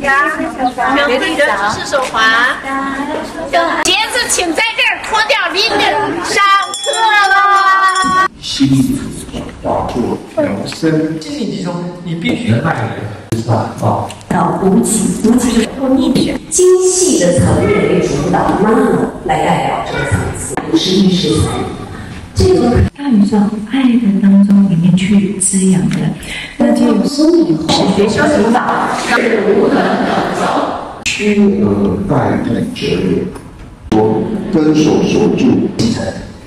人是手环。鞋子请在这儿脱掉，拎着上课了。心保护留声。心理集中，你必须卖人。到无极就是破逆的人，精细的层面为主导 ，nano 来代表这个层次，不是意识层。这个大宇宙爱的当中里面去滋养的，那就有生以后学修行法是无可可走。虚而外的哲理，我遵守守住基层。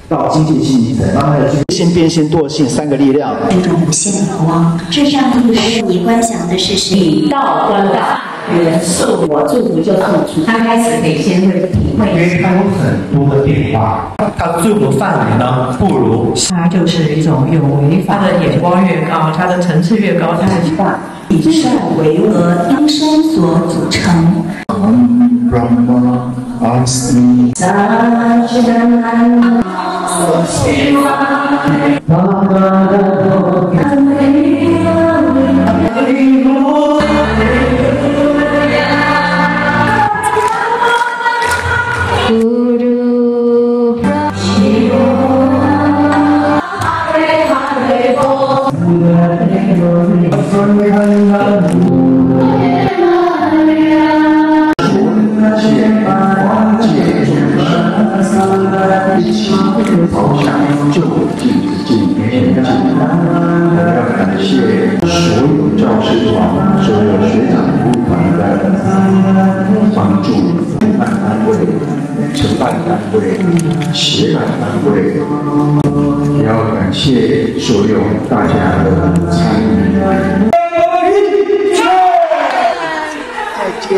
到经济信息层，慢慢的去先变现惰性三个力量，有种无限的渴望。这上帝使你观想的是以道观道元素，我祝福就送出。刚开始可以先会体会，因为它有很多的变化，它作用的范围呢，不如它就是一种有为法，它的眼光越高，它的层次越高，它的大以善为和音声所组成。Brahma Asmi Sajnana好想就近进平静。要感谢所有教师团、所有学长部团的帮助，主办单位、承办单位、协办单位，也要感谢所有大家的参与。再见。